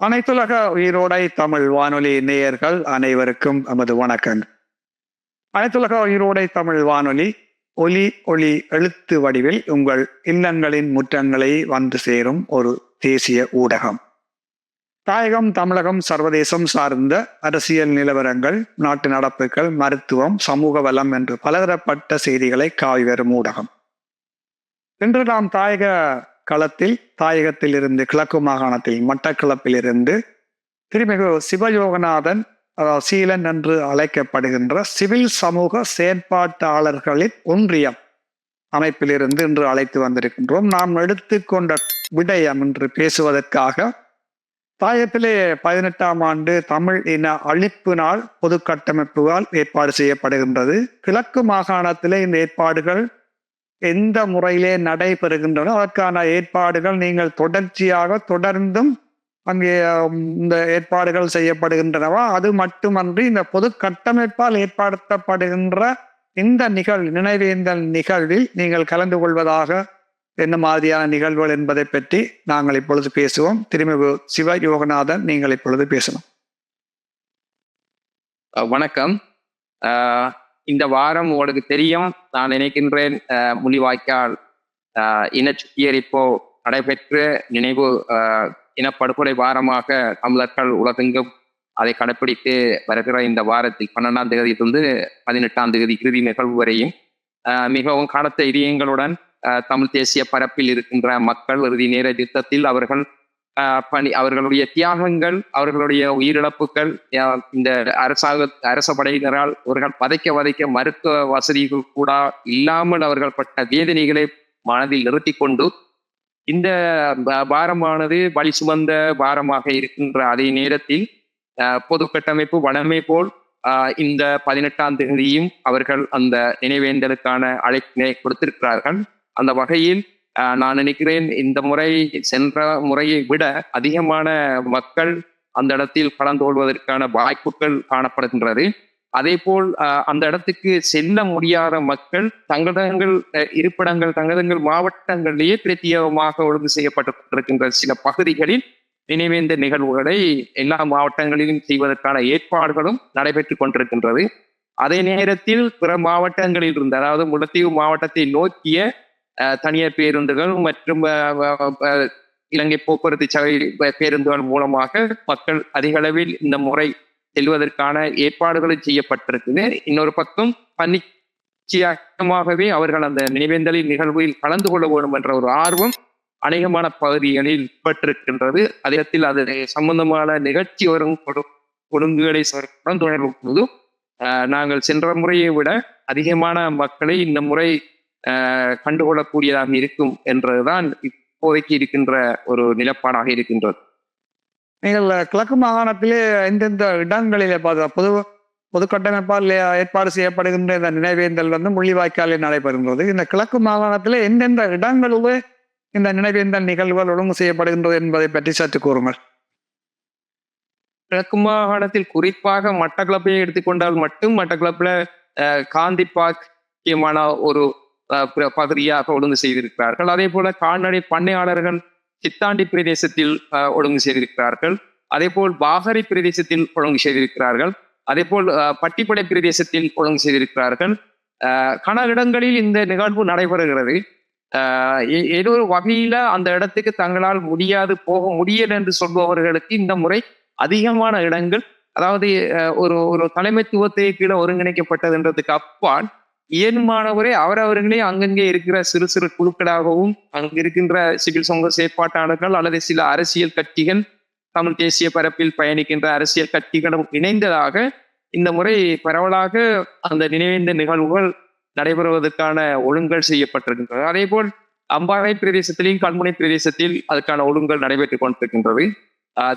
அனைத்துலக உயிரோடை தமிழ் வானொலி நேயர்கள் அனைவருக்கும் நமது வணக்கங்கள். அனைத்துலக உயிரோடை தமிழ் வானொலி ஒலி ஒளி எழுத்து வடிவில் உங்கள் இல்லங்களின் முற்றங்களை வந்து சேரும் ஒரு தேசிய ஊடகம். தாயகம், தமிழகம், சர்வதேசம் சார்ந்த அரசியல் நிலவரங்கள், நாட்டு நடப்புகள், மருத்துவம், சமூக வளம் என்று பலதரப்பட்ட செய்திகளை காவி வரும் ஊடகம். இன்று நாம் தாயக களத்தில், தாயகத்தில் இருந்து கிழக்கு மாகாணத்தில் மட்டக்களப்பில் இருந்து திருமிகு சிவயோகநாதன் சீலன் என்று அழைக்கப்படுகின்ற சிவில் சமூக செயற்பாட்டாளர்களின் ஒன்றியம் அமைப்பிலிருந்து இன்று அழைத்து வந்திருக்கின்றோம். நாம் எடுத்துக்கொண்ட விடயம் என்று பேசுவதற்காக தாயகத்திலே 18ஆம் ஆண்டு தமிழ் இன அழிப்பு நாள் பொது கட்டமைப்புகளால் ஏற்பாடு செய்யப்படுகின்றது. கிழக்கு மாகாணத்திலே இந்த ஏற்பாடுகள் எந்த முறையிலே நடைபெறுகின்றன, அதற்கான ஏற்பாடுகள் நீங்கள் தொடர்ந்தும் அங்கே இந்த ஏற்பாடுகள் செய்யப்படுகின்றனவா? அது மட்டுமன்றி இந்த பொது கட்டமைப்பால் ஏற்படுத்தப்படுகின்ற இந்த நினைவேந்தல் நிகழ்வில் நீங்கள் கலந்து கொள்வதாக என்ன மாதிரியான நிகழ்வுகள் என்பதை பற்றி நாங்கள் இப்பொழுது பேசுவோம். திருமிகு சிவயோகநாதன், நீங்கள் இப்பொழுது பேசணும். வணக்கம். இந்த வாரம் உங்களுக்கு தெரியும், நான் நினைக்கின்றேன், முள்ளிவாய்க்கால் இன சுத்திகரிப்போ நடைபெற்று நினைவு இனப்படுகொலை வாரமாக தமிழர்கள் உலகெங்கும் அதை கடைப்பிடித்து வருகிற இந்த வாரத்தில் 12ஆம் தேதியிலிருந்து 18ஆம் தேதி இறுதி நிகழ்வு வரையும் மிகவும் கனத்த இதயங்களுடன் தமிழ் தேசிய பரப்பில் இருக்கின்ற மக்கள் இறுதி நேர யுத்தத்தில் அவர்களுடைய தியாகங்கள், அவர்களுடைய உயிரிழப்புகள், இந்த அரச படையினரால் அவர்கள் வதைக்க மருத்துவ வசதிகள் கூட இல்லாமல் அவர்கள் பட்ட வேதனைகளை மனதில் நிறுத்தி கொண்டு இந்த வாரமானது வழி சுமந்த வாரமாக இருக்கின்ற அதே நேரத்தில் பொது கட்டமைப்பு வடமை போல் இந்த 18ஆம் தேதியும் அவர்கள் அந்த நினைவேந்தலுக்கான அழைப்பினை கொடுத்திருக்கிறார்கள். அந்த வகையில் நான் நினைக்கிறேன், இந்த முறை சென்ற முறையை விட அதிகமான மக்கள் அந்த இடத்தில் கலந்து கொள்வதற்கான வாய்ப்புகள் காணப்படுகின்றது. அதே போல் அந்த இடத்துக்கு செல்ல முடியாத மக்கள் தங்களங்கள் இருப்பிடங்கள், தங்களங்கள் மாவட்டங்களிலேயே பிரத்யேகமாக ஒழுங்கு செய்யப்பட்டிருக்கின்ற சில பகுதிகளில் நினைவேந்த நிகழ்வுகளை எல்லா மாவட்டங்களிலும் செய்வதற்கான ஏற்பாடுகளும் நடைபெற்று கொண்டிருக்கின்றது. அதே நேரத்தில் பிற மாவட்டங்களில் இருந்து, அதாவது முல்லைத்தீவு மாவட்டத்தை நோக்கிய தனியார் பேருந்துகள் மற்றும் இலங்கை போக்குவரத்து சபை பேருந்துகள் மூலமாக மக்கள் அதிக அளவில் இந்த முறை செல்வதற்கான ஏற்பாடுகள் செய்யப்பட்டிருக்குது. இன்னொரு பக்கம் நிச்சயமாகவே அவர்கள் அந்த நினைவேந்தலின் நிகழ்வில் கலந்து கொள்ள வேண்டும் என்ற ஒரு ஆர்வம் அநேகமான பகுதிகளில் பெற்றிருக்கின்றது. அதே அது சம்பந்தமான நிகழ்ச்சி வரும் ஒழுங்குகளை தொடர்பு போது நாங்கள் சென்ற முறையை விட அதிகமான மக்களை இந்த முறை கண்டுகொள்ளக்கூடியதாக இருக்கும் என்றதுதான் இப்போதைக்கு இருக்கின்ற ஒரு நிலப்பாடாக இருக்கின்றது. நீங்கள் கிழக்கு மாகாணத்திலே எந்தெந்த இடங்களிலே பொது கட்டமைப்பால் ஏற்பாடு செய்யப்படுகின்ற இந்த நினைவேந்தல் முள்ளிவாய்க்காலில் நடைபெறுகிறது. இந்த கிழக்கு மாகாணத்திலே எந்தெந்த இடங்களிலே இந்த நினைவேந்தல் நிகழ்வுகள் ஒழுங்கு செய்யப்படுகின்றது என்பதை பற்றி சற்று கூறுங்கள். கிழக்கு மாகாணத்தில் குறிப்பாக மட்டக்களப்பை எடுத்துக்கொண்டால் மட்டும் மட்டக்களப்புல காந்தி பார்க் முக்கியமான ஒரு பகுதியாக ஒழுங்கு செய்திருக்கிறார்கள். அதே போல கால்நடை பண்ணையாளர்கள் சித்தாண்டி பிரதேசத்தில் ஒழுங்கு செய்திருக்கிறார்கள். அதே போல் பாகரை பிரதேசத்தில் ஒழுங்கு செய்திருக்கிறார்கள். அதே போல் பட்டிப்படை பிரதேசத்தில் ஒழுங்கு செய்திருக்கிறார்கள். கன இடங்களில் இந்த நிகழ்வு நடைபெறுகிறது. ஏதோ ஒரு வகையில அந்த இடத்துக்கு தங்களால் போக முடியல என்று சொல்பவர்களுக்கு இந்த முறை அதிகமான இடங்கள், அதாவது ஒரு தலைமைத்துவத்தை கீழே ஒருங்கிணைக்கப்பட்டதுன்றதுக்கு அப்பால் இயல்பானவரே அவரவர்களே அங்கங்கே இருக்கிற சிறு சிறு குழுக்களாகவும் அங்கு இருக்கின்ற சிவில் சமூக செயற்பாட்டாளர்கள் அல்லது சில அரசியல் கட்சிகள், தமிழ் தேசிய பரப்பில் பயணிக்கின்ற அரசியல் கட்சிகளும் இணைந்ததாக இந்த முறை பரவலாக அந்த நினைவேந்த நிகழ்வுகள் நடைபெறுவதற்கான ஒழுங்குகள் செய்யப்பட்டிருக்கின்றது. அதே போல் அம்பாறை பிரதேசத்திலும் கல்முனை பிரதேசத்தில் அதுக்கான ஒழுங்குகள் நடைபெற்றுக் கொண்டிருக்கின்றது.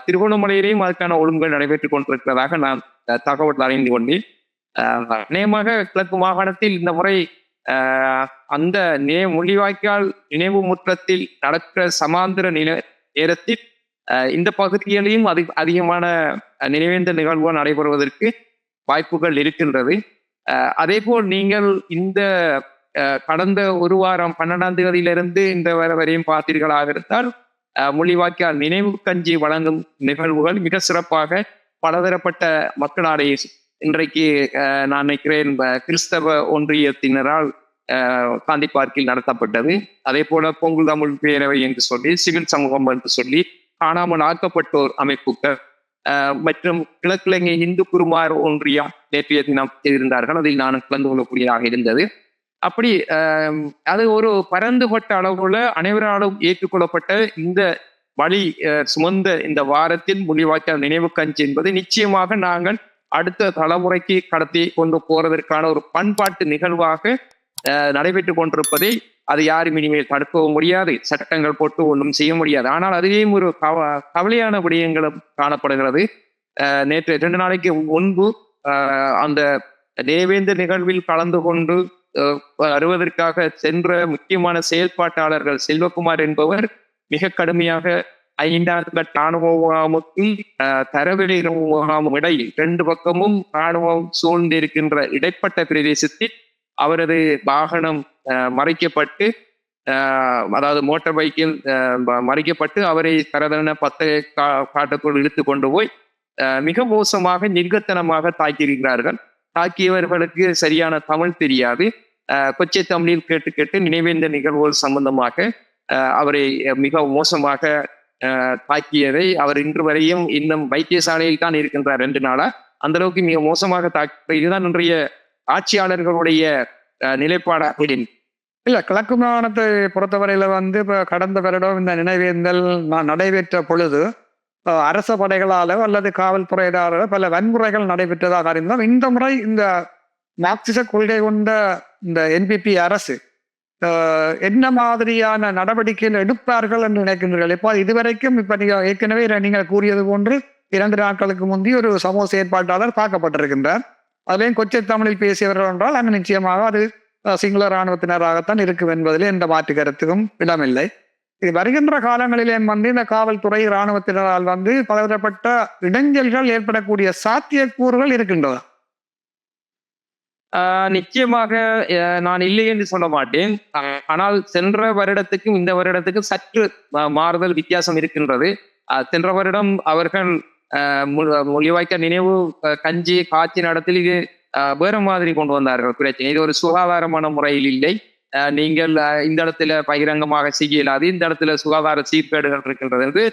திருகோணமலையிலேயும் அதுக்கான ஒழுங்குகள் நடைபெற்றுக் கொண்டிருக்கிறதாக நான் தகவல் அறிந்து கொண்டேன். அநேகமாக கிழக்கு மாகாணத்தில் இந்த முறை அந்த முள்ளிவாய்க்கால் நினைவு முற்றத்தில் நடக்கிற சமாந்திர நேரத்தில் இந்த பகுதிகளிலும் அதிகமான நினைவேந்த நிகழ்வுகள் நடைபெறுவதற்கு வாய்ப்புகள் இருக்கின்றது. அதே போல் நீங்கள் இந்த கடந்த ஒரு வாரம் 12ஆம் தேதியிலிருந்து இந்த வரையும் பார்த்தீர்களாக இருந்தால் முள்ளிவாய்க்கால் நினைவு கஞ்சி வழங்கும் நிகழ்வுகள் மிக சிறப்பாக பலதரப்பட்ட மக்களாலே இன்றைக்கு நான் நினைக்கிறேன் கிறிஸ்தவ ஒன்றியத்தினரால் காந்தி பார்க்கில் நடத்தப்பட்டது. அதே போல பொங்கல் தமிழ் பேரவை என்று சொல்லி, சிவில் சமூகம் என்று சொல்லி, காணாமல் ஆக்கப்பட்டோர் அமைப்புகள் மற்றும் கிழக்கிழங்கை இந்து குருமார் ஒன்றியம் நேற்றைய தினம் இருந்தார்கள். அதில் நான் கலந்து கொள்ளக்கூடியதாக இருந்தது. அப்படி அது ஒரு பரந்துபட்ட அளவுல அனைவராலும் ஏற்றுக்கொள்ளப்பட்ட இந்த வழி சுமந்த இந்த வாரத்தில் முள்ளிவாய்க்கால் நினைவு கஞ்சி என்பது நிச்சயமாக நாங்கள் அடுத்த தலைமுறைக்கு கடத்தி கொண்டு போறதற்கான ஒரு பண்பாட்டு நிகழ்வாக நடைபெற்று கொண்டிருப்பதை அது யாரும் இனிமேல் தடுக்கவும் முடியாது, சட்டங்கள் போட்டு ஒன்றும் செய்ய முடியாது. ஆனால் அதிலேயும் ஒரு கவலையான விடயங்களும் காணப்படுகிறது. நேற்று 2 நாளைக்கு முன்பு அந்த தேவேந்திர நிகழ்வில் கலந்து கொண்டு வருவதற்காக சென்ற முக்கியமான செயல்பாட்டாளர்கள் செல்வகுமார் என்பவர் மிக கடுமையாக 5ஆம் கட்ட ராணுவ முகாமுக்கும் தரவெளி முகாமும் இடையில் 2 பக்கமும் ராணுவம் சூழ்ந்திருக்கின்ற இடைப்பட்ட பிரதேசத்தில் அவரது வாகனம் மறைக்கப்பட்டு, அதாவது மோட்டார் பைக்கில் மறைக்கப்பட்டு அவரை தரதன காட்டுக்குள் இழுத்து கொண்டு போய் மிக மோசமாக நிர்கத்தனமாக தாக்கியிருக்கிறார்கள். தாக்கியவர்களுக்கு சரியான தமிழ் தெரியாது. கொச்சை தமிழில் கேட்டு நினைவேந்த நிகழ்வுகள் சம்பந்தமாக அவரை மிக மோசமாக தாக்கியதை அவர் இன்று வரையும் இன்னும் வைத்தியசாலையில் தான் இருக்கின்றார் 2 நாளா. அந்த அளவுக்கு மிக மோசமாக தாக்கி, இதுதான் இன்றைய ஆட்சியாளர்களுடைய நிலைப்பாடாக. இல்ல, கிழக்கு மாகாணத்தை பொறுத்தவரையில இப்ப கடந்த வருடம் இந்த நினைவேந்தல் நடைபெற்ற பொழுது அரச படைகளாலோ அல்லது காவல்துறையினாலோ பல வன்முறைகள் நடைபெற்றதாக அறிந்தோம். இந்த முறை இந்த மார்க்சிச கொள்கை கொண்ட இந்த என்பிபி அரசு என்ன மாதிரியான நடவடிக்கைகள் எடுப்பார்கள் என்று நினைக்கின்றீர்கள்? இப்போ இதுவரைக்கும் நீங்க ஏற்கனவே நீங்கள் கூறியது போன்று 2 நாட்களுக்கு முந்தைய ஒரு சமூக செயற்பாட்டாளர் தாக்கப்பட்டிருக்கின்றார். அதுலேயும் கொச்சை தமிழில் பேசியவர்கள் என்றால் அங்கு நிச்சயமாக அது சிங்கள இராணுவத்தினராகத்தான் இருக்கும் என்பதில் எந்த மாற்று கருத்துக்கும் இடமில்லை. இது வருகின்ற காலங்களிலே இந்த காவல்துறை இராணுவத்தினரால் பலதரப்பட்ட இடைஞ்சல்கள் ஏற்படக்கூடிய சாத்தியக்கூறுகள் இருக்கின்றன. நிச்சயமாக நான் இல்லை என்று சொல்ல மாட்டேன். ஆனால் சென்ற வருடத்துக்கும் இந்த வருடத்துக்கும் சற்று மாறுதல் வித்தியாசம் இருக்கின்றது. சென்ற வருடம் அவர்கள் முள்ளிவாய்க்கால் நினைவு கஞ்சி காட்சி நடத்தில் இது வேற மாதிரி கொண்டு வந்தார்கள் பிரச்சனை. இது ஒரு சுகாதாரமான முறையில் இல்லை. நீங்கள் இந்த இடத்துல பகிரங்கமாக செய்யலாது, இந்த இடத்துல சுகாதார சீர்கேடுகள் இருக்கின்றது என்று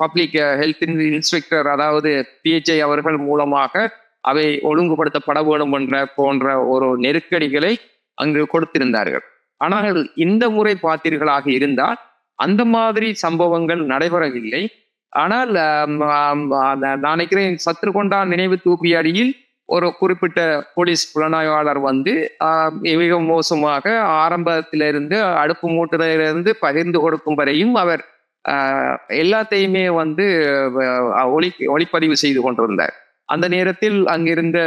பப்ளிக் ஹெல்த் இன்ஸ்பெக்டர், அதாவது PHI அவர்கள் மூலமாக அவை ஒழுங்குபடுத்தப்பட வேண்டும் என்ற போன்ற ஒரு நெருக்கடிகளை அங்கு கொடுத்திருந்தார்கள். ஆனால் இந்த முறை பார்த்தீர்களாக இருந்தால் அந்த மாதிரி சம்பவங்கள் நடைபெறவில்லை. ஆனால் நான் நினைக்கிறேன் சத்ருகொண்டா நினைவு தூக்கியடியில் ஒரு குறிப்பிட்ட போலீஸ் புலனாய்வாளர் மிக மோசமாக ஆரம்பத்திலிருந்து அடுப்பு மூட்டத்திலிருந்து பகிர்ந்து கொடுக்கும் வரையும் அவர் எல்லாத்தையுமே ஒளிப்பதிவு செய்து கொண்டிருந்தார். அந்த நேரத்தில் அங்கிருந்த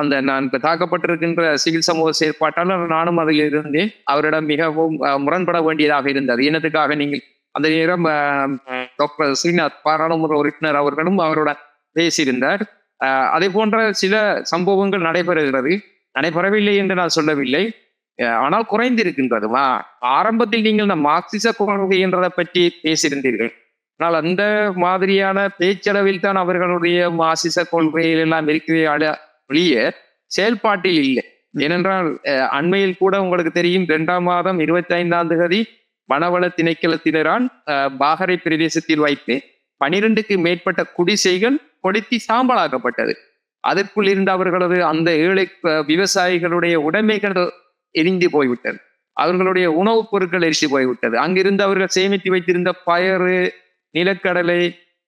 அந்த நான் தாக்கப்பட்டிருக்கின்ற சிவில் சமூக செயற்பாட்டாளர் நானும் அதில் இருந்தேன். அவரிடம் மிகவும் முரண்பட வேண்டியதாக இருந்தது. இனத்துக்காக நீங்கள் அந்த நேரம் டாக்டர் ஸ்ரீநாத் பாராளுமன்ற உறுப்பினர் அவர்களும் அவருடன் பேசியிருந்தார். அதே போன்ற சில சம்பவங்கள் நடைபெறவில்லை என்று நான் சொல்லவில்லை, ஆனால் குறைந்திருக்கின்றது. ஆரம்பத்தில் நீங்கள் இந்த மார்க்சிச கொள்கை என்றதை பற்றி பேசியிருந்தீர்கள். ஆனால் அந்த மாதிரியான பேச்சளவில் தான் அவர்களுடைய மார்க்சிச கொள்கையில் எல்லாம் இருக்கிற வெளியே செயல்பாட்டில் இல்லை. ஏனென்றால் அண்மையில் கூட உங்களுக்கு தெரியும், 2ஆம் மாதம் 25ஆம் தேதி வனவள திணைக்களத்தினரால் பாகரை பிரதேசத்தில் வைத்து 12க்கு மேற்பட்ட குடிசைகள் கொளுத்தி சாம்பலாக்கப்பட்டது. அதற்குள் இருந்த அவர்களது அந்த ஏழை விவசாயிகளுடைய உடைமைகள் எரிந்து போய்விட்டது. அவர்களுடைய உணவுப் பொருட்கள் எரிந்து போய்விட்டது. அங்கிருந்து அவர்கள் சேமித்து வைத்திருந்த பயறு, நிலக்கடலை,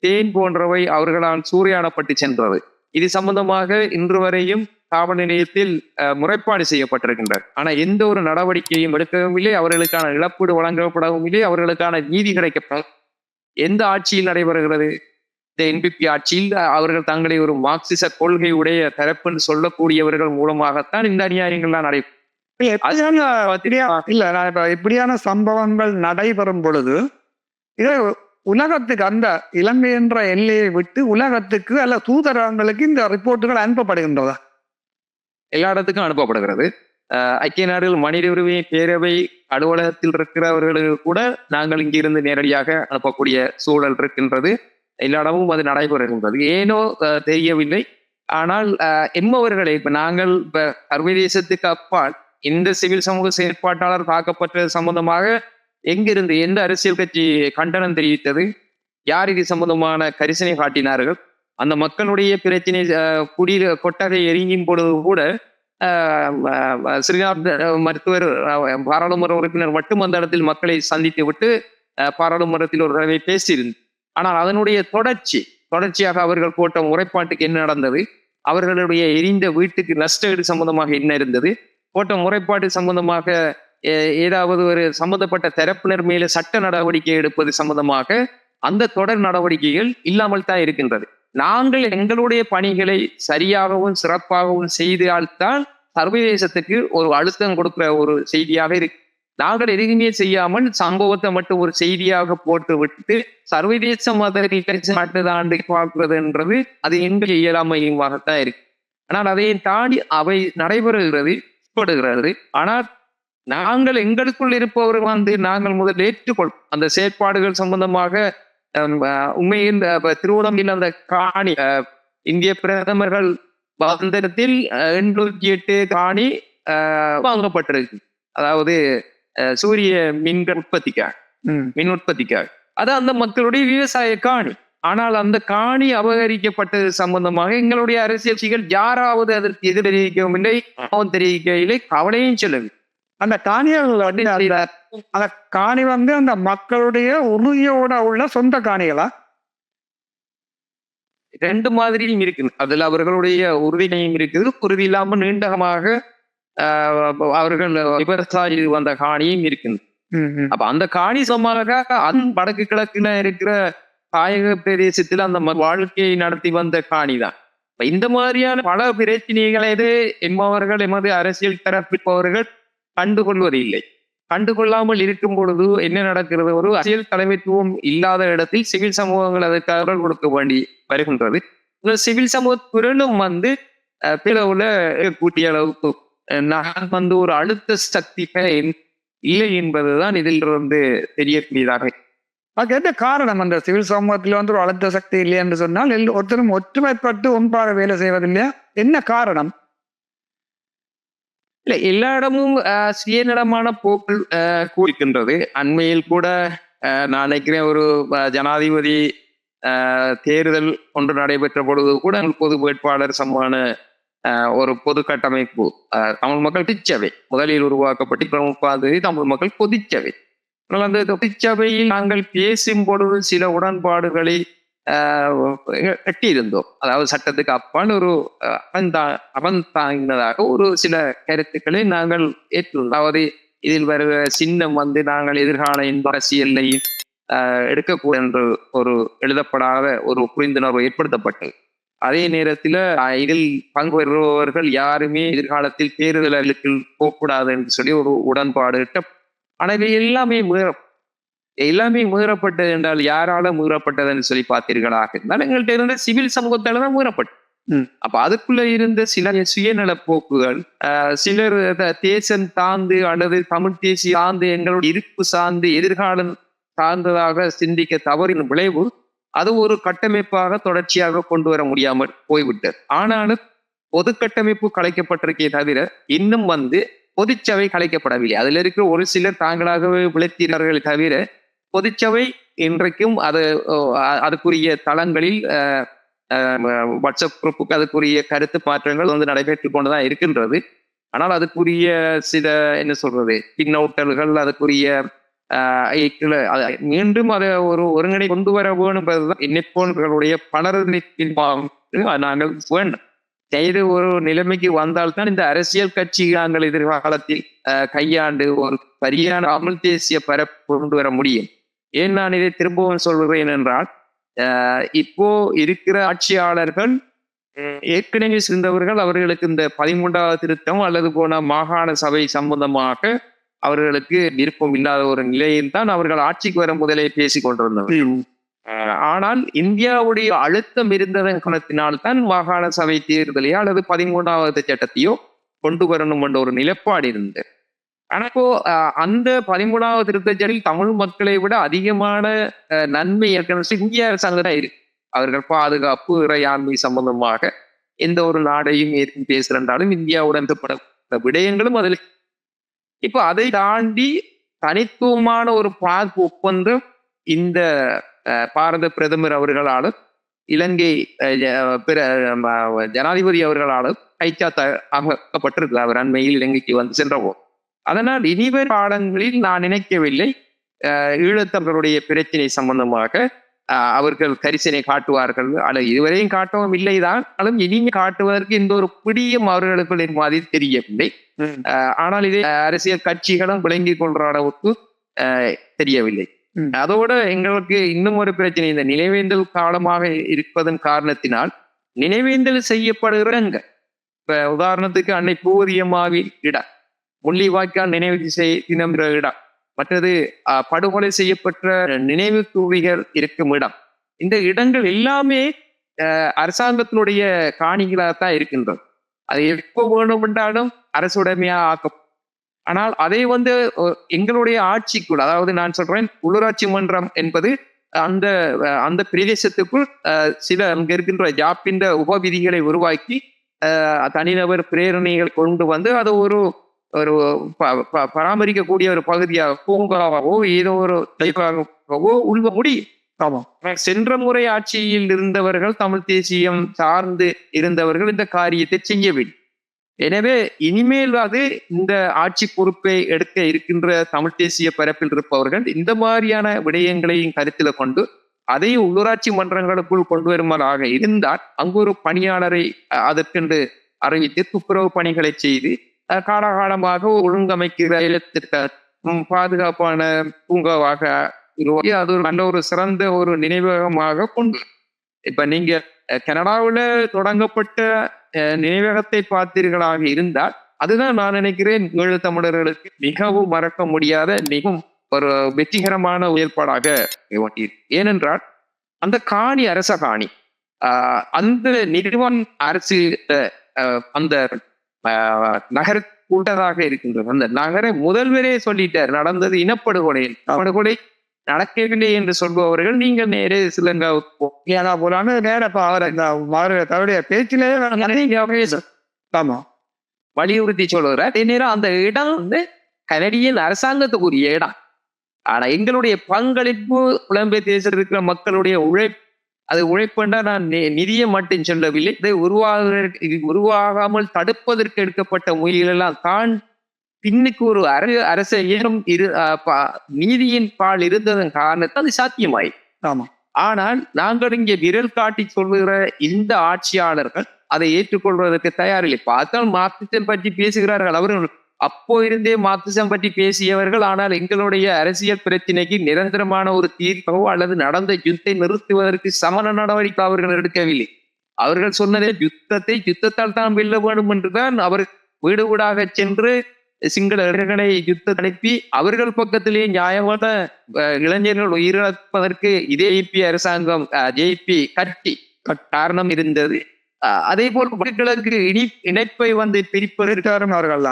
தேன் போன்றவை அவர்களால் சூறையாடப்பட்டு சென்றது. இது சம்பந்தமாக இன்று வரையும் காவல் நிலையத்தில் முறைப்பாடு செய்யப்பட்டிருக்கின்றது. ஆனால் எந்த ஒரு நடவடிக்கையும் எடுக்கவும் இல்லை, அவர்களுக்கான இழப்பீடு வழங்கப்படவும் இல்லை, அவர்களுக்கான நீதி கிடைக்கப்படும் எந்த ஆட்சியில் நடைபெறுகிறது? இந்த என்பிபி ஆட்சியில் அவர்கள் தங்களை ஒரு மார்க்சிச கொள்கை உடைய தரப்புன்னு சொல்லக்கூடியவர்கள் மூலமாகத்தான் இந்த அநியாயங்கள்லாம் நடைபெறும். இல்ல நான் இப்ப இப்படியான சம்பவங்கள் நடைபெறும் பொழுது இதை உலகத்துக்கு அந்த இலங்கை என்ற எல்லையை விட்டு உலகத்துக்கு அல்ல தூதரகங்களுக்கு இந்த ரிப்போர்ட்டுகள் அனுப்பப்படுகின்றதா? எல்லா இடத்துக்கும் அனுப்பப்படுகிறது. ஐக்கிய நாடுகள் மனித உரிமை பேரவை அலுவலகத்தில் இருக்கிறவர்களுக்கு கூட நாங்கள் இங்கிருந்து நேரடியாக அனுப்பக்கூடிய சூழல் இருக்கின்றது. எல்லா இடமும் அது நடைபெறுகின்றது. ஏனோ தெரியவில்லை. ஆனால் எம்மவர்களை இப்ப நாங்கள் இப்ப சர்வதேசத்துக்கு அப்பால் இந்த சிவில் சமூக செயற்பாட்டாளர் தாக்கப்பட்டது சம்பந்தமாக எங்கிருந்து எந்த அரசியல் கட்சி கண்டனம் தெரிவித்தது? யார் இது சம்பந்தமான கரிசனை காட்டினார்கள்? அந்த மக்களுடைய பிரச்சனை கொட்டகை எரியும் பொழுது கூட ஸ்ரீநாத் மருத்துவர் பாராளுமன்ற உறுப்பினர் மட்டும் அந்த இடத்தில் மக்களை சந்தித்து விட்டு பாராளுமன்றத்தில் ஒரு தடவை பேசியிருந்து. ஆனால் அதனுடைய தொடர்ச்சியாக அவர்கள் போட்ட முறைப்பாட்டுக்கு என்ன நடந்தது? அவர்களுடைய எரிந்த வீட்டுக்கு நஷ்டஈடு சம்பந்தமாக என்ன இருந்தது? போட்ட முறைப்பாட்டு சம்பந்தமாக ஏதாவது ஒரு சம்பந்தப்பட்ட தரப்பினர் மேலே சட்ட நடவடிக்கை எடுப்பது சம்பந்தமாக அந்த தொடர் நடவடிக்கைகள் இல்லாமல் தான் இருக்கின்றது. நாங்கள் எங்களுடைய பணிகளை சரியாகவும் சிறப்பாகவும் செய்தால்தான் சர்வதேசத்துக்கு ஒரு அழுத்தம் கொடுக்கிற ஒரு செய்தியாக இருக்கு. நாங்கள் எதுவுமே செய்யாமல் சம்பவத்தை மட்டும் ஒரு செய்தியாக போட்டு விட்டு சர்வதேச மதத்தை பார்க்கிறதுன்றது அது எங்கள் இயலாமையுமாகத்தான் இருக்கு. ஆனால் அதை தாண்டி அவை நடைபெறுகிறது. ஆனால் நாங்கள் எங்களுக்குள் இருப்பவர்கள் நாங்கள் முதல் ஏற்றுக்கொள் அந்த செயற்பாடுகள் சம்பந்தமாக உண்மையில் திருவோணமில் அந்த காணி இந்திய பிரதமர்கள் வந்தனத்தில் 808 காணி வாங்கப்பட்டிருக்கு. அதாவது சூரிய மின் உற்பத்திக்காக அது அந்த மக்களுடைய விவசாய காணி. ஆனால் அந்த காணி அபகரிக்கப்பட்டது சம்பந்தமாக எங்களுடைய அரசியல் கட்சிகள் யாராவது அதற்கு எதிர் தெரிவிக்கவும் இல்லை, தெரிவிக்கவில்லை, கவலையும் சொல்லவில்லை. அந்த காணிகள் அந்த காணி அந்த மக்களுடைய உறுதியோட உள்ள சொந்த காணிகளா? ரெண்டு மாதிரியும் இருக்குது. அதுல அவர்களுடைய உறுதியும் இருக்குது, உறுதி இல்லாம நீண்டகமாக அவர்கள் விவசாயி வந்த காணியும் இருக்குது. அப்ப அந்த காணி சமமாக வடக்கு கிழக்குல இருக்கிற தாயக பிரதேசத்தில் அந்த வாழ்க்கையை நடத்தி வந்த காணிதான். இந்த மாதிரியான பல பிரச்சனைகளை எம்மவர்கள் எமது அரசியல் தரப்பிப்பவர்கள் கண்டுகொள்வதில்லை. கண்டுகொள்ளாமல் இருக்கும் பொழுது என்ன நடக்கிறது? ஒரு அரசியல் தலைமைத்துவம் இல்லாத இடத்தில் சிவில் சமூகங்கள் அதற்காக கொடுக்க வேண்டி வருகின்றது. சிவில் சமூக துறையிலும் பிளவுல கூட்டிய அளவுக்கு நான் ஒரு அழுத்த சக்தி இல்லை என்பதுதான் இதில் தெரியக்கூடியதாக. அதுக்கு என்ன காரணம்? அந்த சிவில் சமூகத்துல ஒரு அழுத்த சக்தி இல்லை என்று சொன்னால் ஒருத்தரும் ஒற்றுமைப்பட்டு ஒன்றாக வேலை செய்வதில்லையா? என்ன காரணம்? இல்ல, எல்லா இடமும் சுயநலமான போக்கு கூறிக்கின்றது. அண்மையில் கூட நான் நினைக்கிறேன் ஒரு ஜனாதிபதி தேர்தல் ஒன்று நடைபெற்ற பொழுது கூட பொது வேட்பாளர் சமமான ஒரு பொது கட்டமைப்பு தமிழ் மக்கள் பொதுச்சபை முதலில் உருவாக்கப்பட்டு தமிழ் மக்கள் பொதுச்சபை. அந்த பொதுச்சபையில் நாங்கள் பேசும் பொழுது சில உடன்பாடுகளை கட்டியிருந்தோம். அதாவது சட்டத்துக்கு அப்பால் ஒரு தாங்கினதாக ஒரு சில கருத்துக்களை நாங்கள் ஏற்றுள்ளோம். அதாவது இதில் வருகிற சின்னம் நாங்கள் எதிர்கால அரசியலை எடுக்கக்கூட என்று ஒரு எழுதப்படாத ஒரு புரிந்துணர்வு ஏற்படுத்தப்பட்டது. அதே நேரத்தில் இதில் பங்கு பெறுபவர்கள் யாருமே எதிர்காலத்தில் தேர்தலுக்கு போகக்கூடாது என்று சொல்லி ஒரு உடன்பாடு. ஆனால் எல்லாமே மீறப்பட்டது என்றால் யாரால மீறப்பட்டதுன்னு சொல்லி பார்த்தீர்களாக இருந்தால் எங்கள்கிட்ட இருந்த சிவில் சமூகத்தால தான் மீறப்பட்டது. அப்ப அதுக்குள்ள இருந்த சில சுயநல போக்குகள், சிலர் தேசம் சார்ந்து அல்லது தமிழ் தேசிய சார்ந்து எங்களுடைய இருப்பு சார்ந்து எதிர்காலம் சார்ந்ததாக சிந்திக்க தவறின் விளைவு அது ஒரு கட்டமைப்பாக தொடர்ச்சியாக கொண்டு வர முடியாமல் போய்விட்டது. ஆனாலும் பொது கட்டமைப்பு கலைக்கப்பட்டிருக்கே தவிர இன்னும் பொதுச்சபை கலைக்கப்படவில்லை. அதுல இருக்கிற ஒரு சிலர் தாங்களாகவே விளைத்தீர்கள் தவிர பொதுச்சபை இன்றைக்கும் அதுக்குரிய தளங்களில் வாட்ஸ்அப் குரூப்புக்கு அதுக்குரிய கருத்து மாற்றங்கள் நடைபெற்றுக் கொண்டுதான் இருக்கின்றது. ஆனால் அதுக்குரிய சில என்ன சொல்றது பின்னோட்டல்கள் அதுக்குரிய மீண்டும் அதை ஒரு ஒருங்கிணை கொண்டு வர வேணும் என்பதுதான் என்னைப்போன்களுடைய பலரின் நாங்கள் வேண்டும். செய்து ஒரு நிலைமைக்கு வந்தால்தான் இந்த அரசியல் கட்சி நாங்கள் எதிர்காலத்தில் கையாண்டு ஒரு சரியான தமிழ் தேசிய பரப்பு கொண்டு வர முடியும். ஏன் நான் இதை திரும்பவும் சொல்கிறேன் என்றால் இப்போ இருக்கிற ஆட்சியாளர்கள் ஏற்கனவே சேர்ந்தவர்கள் அவர்களுக்கு இந்த 13வது திருத்தம் அல்லது போன மாகாண சபை சம்பந்தமாக அவர்களுக்கு விருப்பம் இல்லாத ஒரு நிலையில் தான் அவர்கள் ஆட்சிக்கு வர முதலே பேசிக் கொண்டிருந்தவர். ஆனால் இந்தியாவுடைய அழுத்தம் இருந்ததன் காரணத்தினால் தான் மாகாண சபை தேர்தலையோ அல்லது 13வது சட்டத்தையோ கொண்டு வரணும் என்ற ஒரு நிலைப்பாடு இருந்தது. ஆனா இப்போ அந்த 13வது திருத்தச்சட்டத்தில் தமிழ் மக்களை விட அதிகமான நன்மை ஏற்கனவே இந்திய அரசாங்கம் தான் இருக்கு. அவர்கள் பாதுகாப்பு இறையாண்மை சம்பந்தமாக எந்த ஒரு நாடையும் ஏற்கும் பேசுகின்றாலும் இந்தியாவுடன் பட விடயங்களும் அதில். இப்போ அதை தாண்டி தனித்துவமான ஒரு பாதுகாப்பு ஒப்பந்தம் இந்த பாரத பிரதமர் அவர்களாலும் இலங்கை ஜனாதிபதி அவர்களாலும் கைச்சாத்தாக்கப்பட்டிருக்கு அவர் அண்மையில் இலங்கைக்கு வந்து சென்றபோது. அதனால் இனிவரும் காலங்களில் நான் நினைக்கவில்லை ஈழத்தவர்களுடைய பிரச்சனை சம்பந்தமாக அவர்கள் கரிசனை காட்டுவார்கள். அல்லது இதுவரையும் காட்டவும் இல்லைதான், இனிமே காட்டுவதற்கு இந்த ஒரு பிடியும் அவர்களுக்கு மாதிரி தெரியவில்லை. ஆனால் இதை அரசியல் கட்சிகளும் விளங்கி கொள்ற அளவுக்கு தெரியவில்லை. அதோட எங்களுக்கு இன்னும் ஒரு பிரச்சனை, இந்த நினைவேந்தல் காலமாக இருப்பதன் காரணத்தினால் நினைவேந்தல் செய்யப்படுகிற இடங்கள், இப்ப உதாரணத்துக்கு அன்னை பூவதியம்மாவின் இடம், முள்ளிவாய்க்கால் நினைவு தினம் இடம், மற்றது படுகொலை செய்யப்பட்ட நினைவு தூவிகள் இருக்கும் இடம், இந்த இடங்கள் எல்லாமே அரசாங்கத்தினுடைய காணிகளாகத்தான் இருக்கின்றது. அது எப்போ வேணும் என்றாலும் அரசுடைமையா ஆக்கும். ஆனால் அதை எங்களுடைய ஆட்சிக்குள், அதாவது நான் சொல்றேன் உள்ளூராட்சி மன்றம் என்பது அந்த அந்த பிரதேசத்துக்குள் சில அங்க இருக்கின்ற ஜாப்பின் உபவிதிகளை உருவாக்கி தனிநபர் பிரேரணைகள் கொண்டு வந்து அது ஒரு ஒரு பராமரிக்கக்கூடிய ஒரு பகுதியாக பூங்காவோ ஏதோ ஒரு டைப்பாகவோ உள்ள முடியும். சென்ற முறை ஆட்சியில் இருந்தவர்கள், தமிழ் தேசியம் சார்ந்து இருந்தவர்கள் இந்த காரியத்தை செய்யவில்லை. எனவே இனிமேல் இந்த ஆட்சி பொறுப்பை எடுக்க இருக்கின்ற தமிழ் தேசிய பரப்பில் இருப்பவர்கள் இந்த மாதிரியான விடயங்களையும் கருத்தில் கொண்டு அதை உள்ளூராட்சி மன்றங்களுக்குள் கொண்டு வருவதாக இருந்தால் அங்கு ஒரு பணியாளரை அதற்கென்று அறிவித்து துப்புரவு பணிகளை செய்து காலகாலமாக ஒழுங்கமைக்கிற பாதுகாப்பான பூங்காவாக உருவாக்கி அது ஒரு நல்ல ஒரு சிறந்த ஒரு நினைவகமாக கொண்டு, இப்ப நீங்க கனடாவில தொடங்கப்பட்ட நினைவகத்தை பார்த்தீர்களாக இருந்தால் அதுதான் நான் நினைக்கிறேன் ஈழத்தமிழர்களுக்கு மிகவும் மறக்க முடியாத மிகவும் ஒரு வெற்றிகரமான செயல்பாடாக. ஏனென்றால் அந்த காணி அரச காணி, அந்த நிறுவன அரசு அந்த நகர கூட்டதாக இருக்கின்றது. அந்த நகர முதல்வரே சொல்லிட்டார் நடந்தது இனப்படுகொலை, படுகொலை நடக்கவில்லை என்று சொல்பவர்கள் நீங்கள் நேரே சிலங்காவுக்கு போலான்னு நேர தன்னுடைய பேச்சிலே வலியுறுத்தி சொல்லுகிறார். அதே நேரம் அந்த இடம் கனடியன் அரசாங்கத்துக்குரிய இடம். ஆனா எங்களுடைய பங்களிப்பு புலம்பெயர் தேசத்தில் இருக்கிற மக்களுடைய உழைப்பு, அது உழைப்புண்டா நான் நிதியை மட்டும் சொல்லவில்லை, இதை உருவாகாமல் தடுப்பதற்கு எடுக்கப்பட்ட முயல்கள் எல்லாம் தான் பின்னுக்கு ஒரு அரச ஏறும் நீதியின் பால் இருந்ததன் காரணத்தால் அது சாத்தியமாய். ஆமா. ஆனால் நாங்கள் இங்கே விரல் காட்டி சொல்லுகிற இந்த ஆட்சியாளர்கள் அதை ஏற்றுக்கொள்வதற்கு தயாரில்லை. பார்த்தால் மார்க்சிசம் பற்றி பேசுகிறார்கள், அவர்கள் அப்போ இருந்தே மார்க்சிசம் பற்றி பேசியவர்கள். ஆனால் எங்களுடைய அரசியல் பிரச்சனைக்கு நிரந்தரமான ஒரு தீர்ப்போ அல்லது நடந்த யுத்தத்தை நிறுத்துவதற்கு சமண நடவடிக்கை அவர்கள் எடுக்கவில்லை. அவர்கள் சொன்னதே யுத்தத்தால் தான் வெல்ல வேண்டும் என்றுதான் அவர் வீடு வீடாக சென்று சிங்கள இளைஞர்களை யுத்த அனுப்பி அவர்கள் பக்கத்திலேயே நியாயமான இளைஞர்கள் உயிரிழப்பதற்கு இதே அரசாங்கம் ஜேபி கட்டி காரணம் இருந்தது. அதே போல் மக்களுக்கு இணைப்பை பிரிப்பதற்காரும் அவர்கள்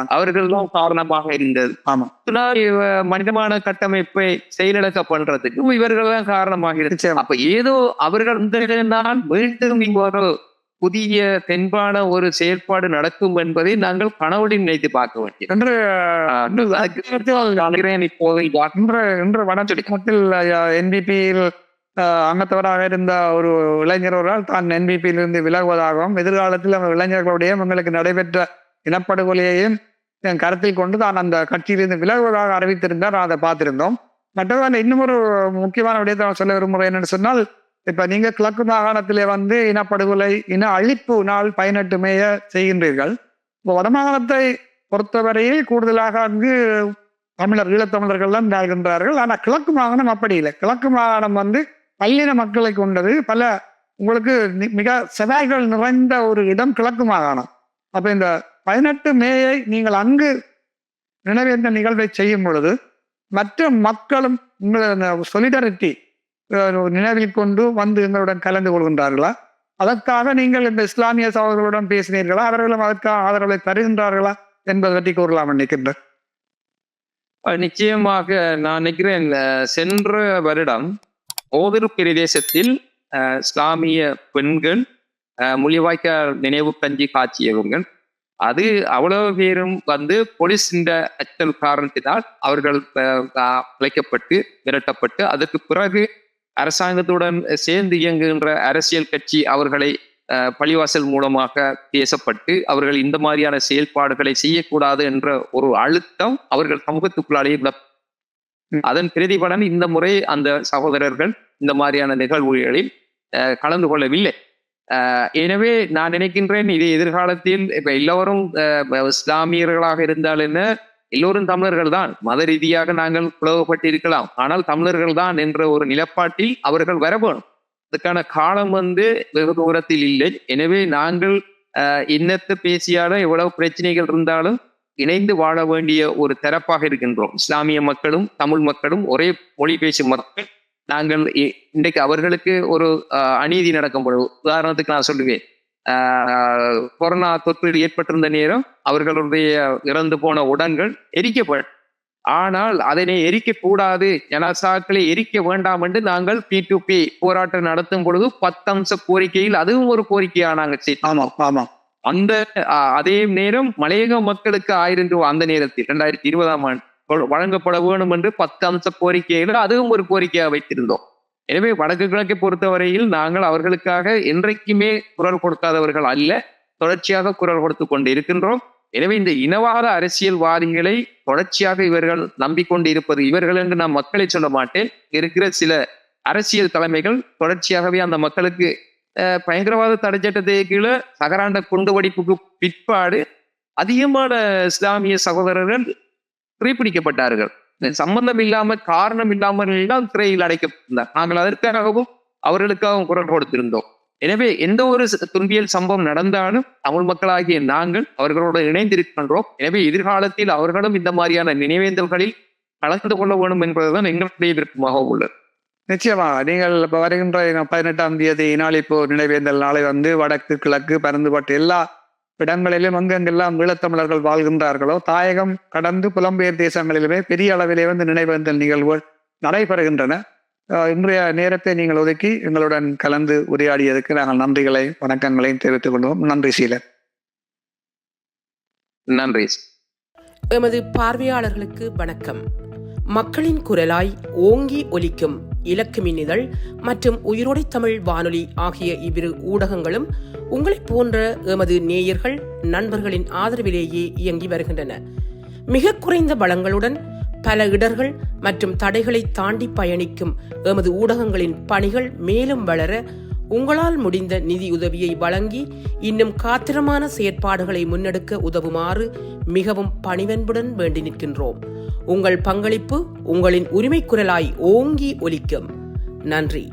தான் காரணமாக இருந்தது. ஆமா, மனிதமான கட்டமைப்பை செயலிழக்க பண்றதுக்கு இவர்கள் தான் காரணமாக இருந்துச்சு. அப்ப ஏதோ அவர்கள் மீண்டும் இவ்வாறு புதிய தென்பான ஒரு செயல்பாடு நடக்கும் என்பதை நாங்கள் கனவுடன் நினைத்து பார்க்க வேண்டும் என்று வனச்சொலிக்கத்தில் என்பிபியில் அங்கத்தவராக இருந்த ஒரு இளைஞர் ஒருவரால் தான் என்பிபியிலிருந்து விலகுவதாகவும் எதிர்காலத்தில் இளைஞர்களுடைய எங்களுக்கு நடைபெற்ற இனப்படுகொலையையும் கருத்தில் கொண்டு தான் அந்த கட்சியிலிருந்து விலகுவதாக அறிவித்திருந்தார். அதை பார்த்திருந்தோம். மற்றவர்கள் இன்னும் ஒரு முக்கியமான விடயத்தை சொல்ல விரும்புகிறேன் என்னன்னு சொன்னால், இப்ப நீங்க கிழக்கு மாகாணத்திலே இனப்படுகொலை இன அழிப்பு நாள் 18 மேய செய்கின்றீர்கள். இப்போ வடமாகாணத்தை பொறுத்தவரையில் கூடுதலாக அங்கு தமிழர் ஈழத்தமிழர்கள் தான் வாழ்கின்றார்கள். ஆனால் கிழக்கு மாகாணம் அப்படி இல்லை. கிழக்கு மாகாணம் பல்லின மக்களை கொண்டது. பல உங்களுக்கு மிக செவாய்கள் நிறைந்த ஒரு இடம் கிழக்கு மாகாணம். அப்ப இந்த 18 மேயை நீங்கள் அங்கு நினைவேந்த நிகழ்வை செய்யும் பொழுது மற்ற மக்களும் உங்களை சொலிடாரிட்டி நினைவில் கொண்டு எங்களுடன் கலந்து கொள்கின்றார்களா? அதற்காக நீங்கள் இந்த இஸ்லாமிய சகோதரர்களுடன் பேசினீர்களா? அவர்களும் அதற்காக ஆதரவை தருகின்றார்களா என்பதை பற்றி கூறலாம் நினைக்கின்றேன். நிச்சயமாக நான் நினைக்கிறேன், சென்ற வருடம் ஓதிரு பிரதேசத்தில் இஸ்லாமிய பெண்கள் முள்ளிவாய்க்கால் நினைவு கஞ்சி காட்சியவர்கள் அது அவ்வளவு பேரும் போலீஸ் இந்த அச்சல் காரணத்தினால் அவர்கள் அழைக்கப்பட்டு விரட்டப்பட்டு அதற்கு பிறகு அரசாங்கத்துடன் சேர்ந்து இயங்குகின்ற அரசியல் கட்சி அவர்களை பள்ளிவாசல் மூலமாக பேசப்பட்டு அவர்கள் இந்த மாதிரியான செயல்பாடுகளை செய்யக்கூடாது என்ற ஒரு அழுத்தம் அவர்கள் சமூகத்துக்குள்ளாலேயே அதன் பிரதிபலன் இந்த முறை அந்த சகோதரர்கள் இந்த மாதிரியான நிகழ்வுகளில் கலந்து கொள்ளவில்லை. எனவே நான் நினைக்கின்றேன், இது எதிர்காலத்தில் இப்ப எல்லோரும் இஸ்லாமியர்களாக இருந்தால் என்ன, எல்லோரும் தமிழர்கள் தான். மத ரீதியாக நாங்கள் பிளவுபட்டு இருக்கலாம், ஆனால் தமிழர்கள் தான் என்ற ஒரு நிலப்பாட்டில் அவர்கள் வரவேணும். அதுக்கான காலம் வெகு தூரத்தில் இல்லை. எனவே நாங்கள் இன்னத்து பேசியாலும் எவ்வளவு பிரச்சனைகள் இருந்தாலும் இணைந்து வாழ வேண்டிய ஒரு தரப்பாக இருக்கின்றோம். இஸ்லாமிய மக்களும் தமிழ் மக்களும் ஒரே மொழி பேசும் மக்கள். நாங்கள் இன்றைக்கு அவர்களுக்கு ஒரு அநீதி நடக்கும் பொழுது, உதாரணத்துக்கு நான் சொல்லுவேன், கொரோனா தொற்று ஏற்பட்டிருந்த நேரம் அவர்களுடைய இறந்து போன உடன்கள் எரிக்கப்படும். ஆனால் அதனை எரிக்க கூடாது, ஜனாசாக்களை எரிக்க வேண்டாம் என்று நாங்கள் P2P போராட்டம் நடத்தும் பொழுது 10 அம்ச கோரிக்கையில் அதுவும் ஒரு கோரிக்கையா நாங்கள் செய்தோம். அந்த அதே நேரம் மலையக மக்களுக்கு 1000 ரூபாய் அந்த நேரத்தில் 2020ஆம் ஆண்டு வழங்கப்பட வேணும் என்று 10 அம்ச கோரிக்கைகள் அதுவும் ஒரு கோரிக்கையாக வைத்திருந்தோம். எனவே வடக்கு கிழக்கை பொறுத்தவரையில் நாங்கள் அவர்களுக்காக என்றைக்குமே குரல் கொடுக்காதவர்கள் அல்ல, தொடர்ச்சியாக குரல் கொடுத்து கொண்டு இருக்கின்றோம். எனவே இந்த இனவாத அரசியல்வாதிகளை தொடர்ச்சியாக இவர்கள் நம்பிக்கொண்டு இருப்பது, இவர்கள் என்று நான் மக்களை சொல்ல மாட்டேன், இருக்கிற சில அரசியல் தலைமைகள் தொடர்ச்சியாகவே அந்த மக்களுக்கு பயங்கரவாத தடை சட்டத்தை கீழே சகராண்ட குண்டு வெடிப்புக்கு பிற்பாடு அதிகமான இஸ்லாமிய சகோதரர்கள் சிறைப்பிடிக்கப்பட்டார்கள். சம்பந்தம் இல்லாம காரணம் இல்லாமல் எல்லாம் சிறையில் அடைக்கப்பட்டார். நாங்கள் அதற்காகவும் அவர்களுக்காகவும் குரல் கொடுத்திருந்தோம். எனவே எந்த ஒரு துன்பியல் சம்பவம் நடந்தாலும் தமிழ் மக்களாகிய நாங்கள் அவர்களோடு இணைந்திருக்கின்றோம். எனவே எதிர்காலத்தில் அவர்களும் இந்த மாதிரியான நினைவேந்தல்களில் கலந்து கொள்ள வேண்டும் என்பதுதான் எங்களுடைய விருப்பமாக உள்ளது. நிச்சயமாக நீங்கள் வருகின்ற 18ஆம் தேதி இப்போ நினைவேந்தல் நாளை வடக்கு கிழக்கு பரந்துபட்டு எல்லா இடங்களிலும் எங்கெல்லாம் ஈழத்தமிழர்கள் வாழ்கின்றார்களோ தாயகம் கடந்து புலம்பெயர் தேசங்களிலுமே பெரிய அளவிலே நினைவேந்தல் நிகழ்வுகள் நடைபெறுகின்றன. இன்றைய நேரத்தை நீங்கள் ஒதுக்கி எங்களுடன் கலந்து உரையாடியதற்கு நாங்கள் நன்றிகளையும் வணக்கங்களையும் தெரிவித்துக் கொள்வோம். நன்றி சீலன். நன்றி. எமது பார்வையாளர்களுக்கு வணக்கம். மக்களின் குரலாய் ஓங்கி ஒலிக்கும் இலக்கு மின்னிதழ் மற்றும் உயிரோடை தமிழ் வானொலி ஆகிய இவ்விரு ஊடகங்களும் உங்களைப் போன்ற எமது நேயர்கள் நண்பர்களின் ஆதரவிலேயே இயங்கி வருகின்றன. மிக குறைந்த வளங்களுடன் பல இடர்கள் மற்றும் தடைகளை தாண்டி பயணிக்கும் எமது ஊடகங்களின் பணிகள் மேலும் வளர உங்களால் முடிந்த நிதியுதவியை வழங்கி இன்னும் காத்திரமான செயற்பாடுகளை முன்னெடுக்க உதவுமாறு மிகவும் பணிவன்புடன் வேண்டி நிற்கின்றோம். உங்கள் பங்களிப்பு உங்களின் உரிமை குரலாய் ஓங்கி ஒலிக்கும். நன்றி.